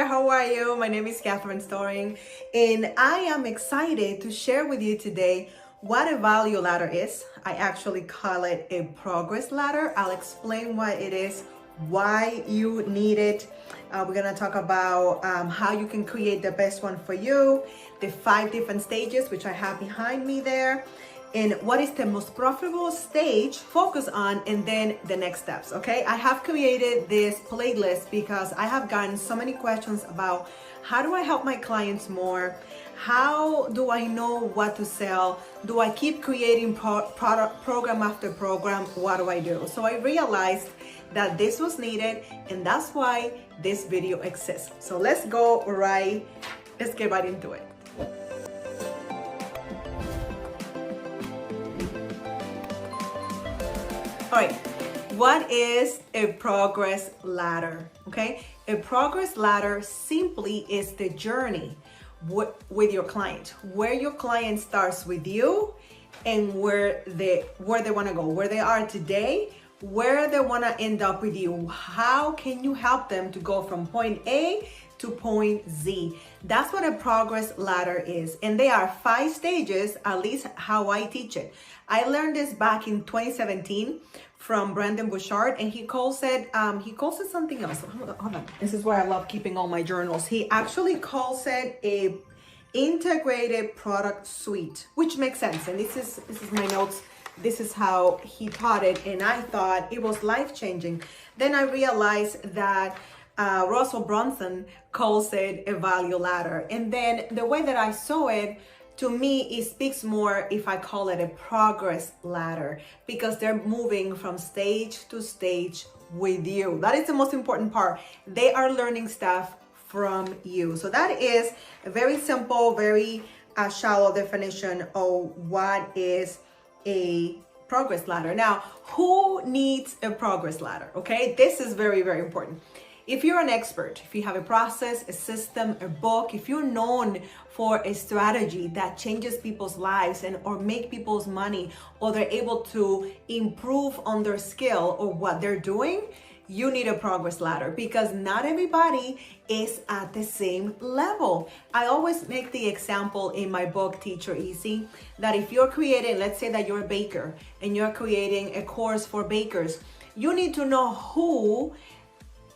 there, how are you? My name is Catherine Storing, and I am excited to share with you today what a value ladder is. I actually call it a progress ladder. I'll explain what it is, why you need it. We're gonna talk about how you can create the best one for you, the 5 different stages, which I have behind me there, and what is the most profitable stage focus on, and then the next steps. Okay, I have created this playlist because I have gotten so many questions about how do I help my clients more, how do I know what to sell, do I keep creating product program after program, what do I do? So I realized that this was needed, and that's why this video exists. So let's get right into it. All right, what is a progress ladder? Okay, a progress ladder simply is the journey with your client, where your client starts with you and where they want to go, where they are today, where they want to end up with you. How can you help them to go from point A to point Z? That's what a progress ladder is. And there are 5 stages, at least how I teach it. I learned this back in 2017 from Brendon Burchard, and he calls it something else. Hold on. This is why I love keeping all my journals. He actually calls it a integrated product suite, which makes sense. And this is my notes. This is how he taught it, and I thought it was life-changing. Then I realized that Russell Brunson calls it a value ladder. And then the way that I saw it, to me, it speaks more if I call it a progress ladder, because they're moving from stage to stage with you. That is the most important part. They are learning stuff from you. So that is a very simple, very shallow definition of what is a progress ladder. Now, who needs a progress ladder? Okay, this is very, very important. If you're an expert, if you have a process, a system, a book, if you're known for a strategy that changes people's lives and or make people's money, or they're able to improve on their skill or what they're doing, you need a progress ladder, because not everybody is at the same level. I always make the example in my book, Teacher Easy, that if you're creating, let's say that you're a baker and you're creating a course for bakers, you need to know who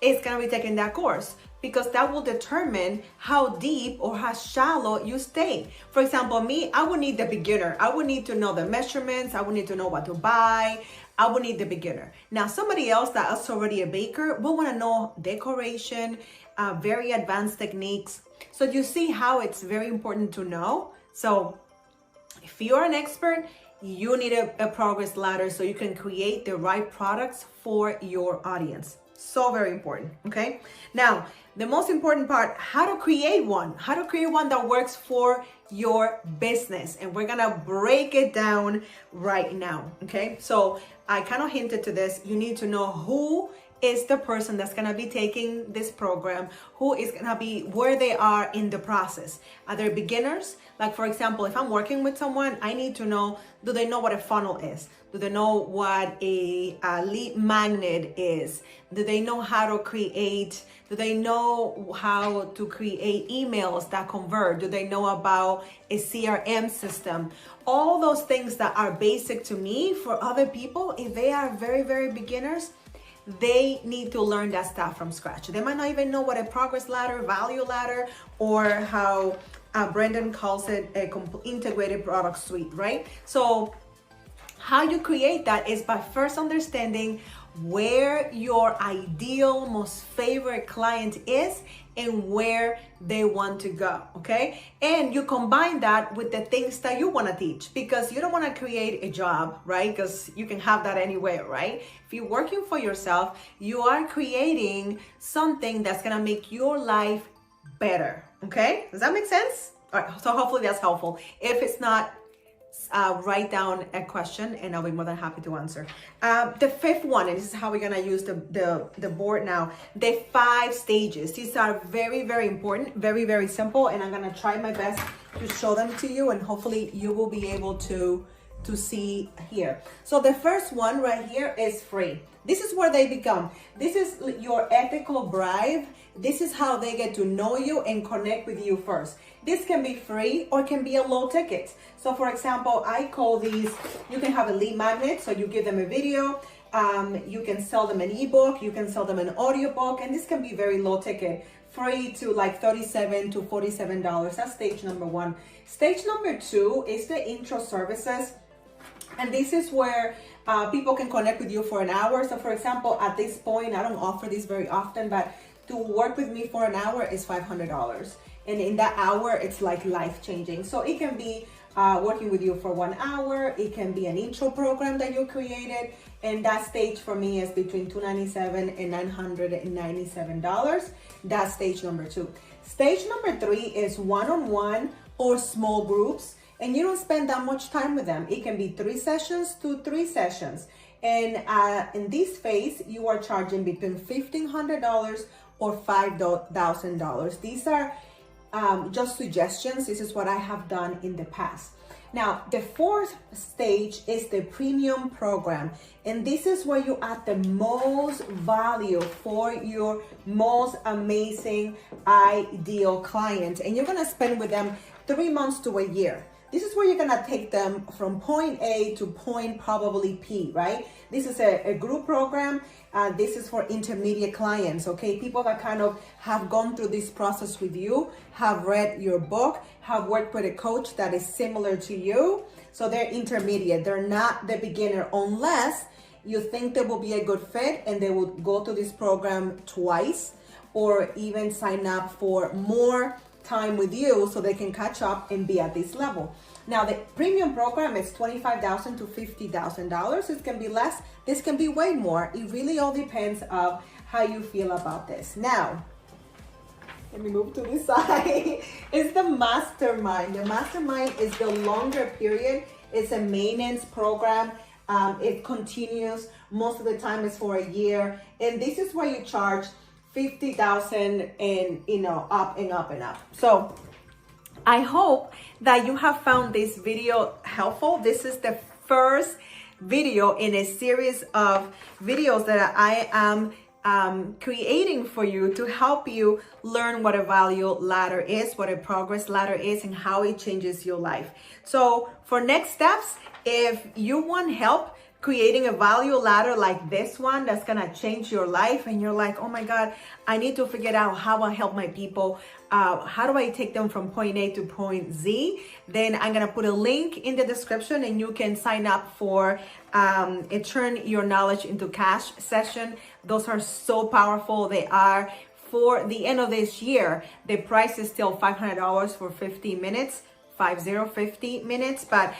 is going to be taking that course, because that will determine how deep or how shallow you stay. For example, me, I would need the beginner. I would need to know the measurements. I would need to know what to buy. I would need the beginner. Now, somebody else that is already a baker will want to know decoration, very advanced techniques. So you see how it's very important to know. So if you're an expert, you need a progress ladder so you can create the right products for your audience. So very important. Okay, now the most important part, how to create one that works for your business, and we're gonna break it down right now. Okay, so I kind of hinted to this. You need to know who is the person that's gonna be taking this program, who is gonna be, where they are in the process. Are they beginners? Like, for example, if I'm working with someone, I need to know, do they know what a funnel is? Do they know what a lead magnet is? Do they know how to create? Do they know how to create emails that convert? Do they know about a CRM system? All those things that are basic to me, for other people, if they are very, very beginners, they need to learn that stuff from scratch. They might not even know what a progress ladder, value ladder, or how Brendon calls it a integrated product suite, right? So how you create that is by first understanding where your ideal, most favorite client is and where they want to go, okay? And you combine that with the things that you want to teach, because you don't want to create a job, right? Because you can have that anywhere, right? If you're working for yourself, you are creating something that's going to make your life better, okay? Does that make sense? All right, so hopefully that's helpful. If it's not, write down a question and I'll be more than happy to answer. The 5th one, and this is how we're gonna use the board now, the 5 stages. These are very, very important, very, very simple, and I'm gonna try my best to show them to you, and hopefully you will be able to to see here. So the first one right here is free. This is where they become. This is your ethical bribe. This is how they get to know you and connect with you first. This can be free or can be a low ticket. So for example, I call these, you can have a lead magnet. So you give them a video, you can sell them an ebook, you can sell them an audiobook, and this can be very low ticket, free to like $37 to $47. That's stage number one. Stage number two is the intro services. And this is where people can connect with you for an hour. So for example, at this point, I don't offer this very often, but to work with me for an hour is $500. And in that hour, it's like life-changing. So it can be working with you for 1 hour. It can be an intro program that you created. And that stage for me is between $297 and $997. That's stage number two. Stage number three is one-on-one or small groups. And you don't spend that much time with them. It can be 3 sessions to 3 sessions. And in this phase, you are charging between $1,500 or $5,000. These are just suggestions. This is what I have done in the past. Now, the fourth stage is the premium program. And this is where you add the most value for your most amazing ideal client. And you're gonna spend with them 3 months to a year. This is where you're gonna take them from point A to point probably P, right? This is a group program. This is for intermediate clients, okay? People that kind of have gone through this process with you, have read your book, have worked with a coach that is similar to you. So they're intermediate. They're not the beginner unless you think they will be a good fit and they will go to this program twice or even sign up for more time with you so they can catch up and be at this level. Now the premium program is $25,000 to $50,000. It can be less, this can be way more. It really all depends on how you feel about this. Now, let me move to this side. It's the mastermind. The mastermind is the longer period. It's a maintenance program. It continues. Most of the time it's for a year. And this is where you charge $50,000 and up and up and up. So I hope that you have found this video helpful. This is the first video in a series of videos that I am creating for you to help you learn what a value ladder is, what a progress ladder is, and how it changes your life. So for next steps, if you want help creating a value ladder like this one that's gonna change your life, and you're like, oh my God, I need to figure out how I help my people. How do I take them from point A to point Z? Then I'm gonna put a link in the description and you can sign up for a Turn Your Knowledge into Cash session. Those are so powerful. They are for the end of this year. The price is still $500 for 50 minutes. 50 minutes, but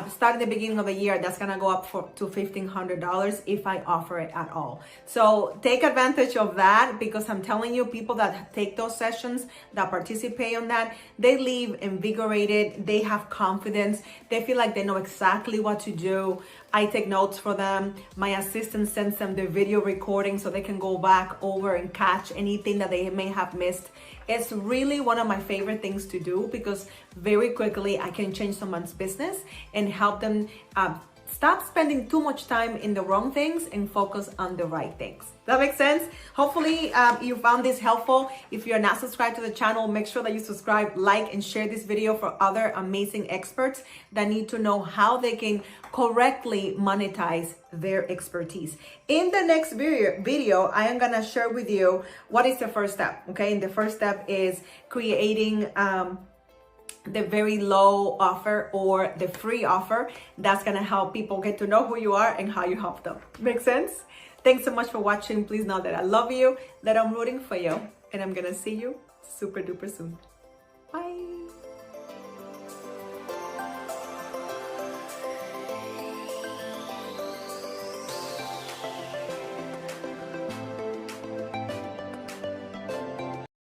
starting the beginning of the year, that's gonna go up to $1,500 if I offer it at all. So take advantage of that, because I'm telling you, people that take those sessions, that participate on that, they leave invigorated, they have confidence, they feel like they know exactly what to do. I take notes for them. My assistant sends them the video recording so they can go back over and catch anything that they may have missed. It's really one of my favorite things to do, because very quickly I can change someone's business and help them stop spending too much time in the wrong things and focus on the right things. That makes sense? Hopefully you found this helpful. If you're not subscribed to the channel, make sure that you subscribe, like, and share this video for other amazing experts that need to know how they can correctly monetize their expertise. In the next video, I am gonna share with you what is the first step, okay? And the first step is creating the very low offer or the free offer that's gonna help people get to know who you are and how you help them. Make sense? Thanks so much for watching. Please know that I love you, that I'm rooting for you, and I'm gonna see you super duper soon. Bye.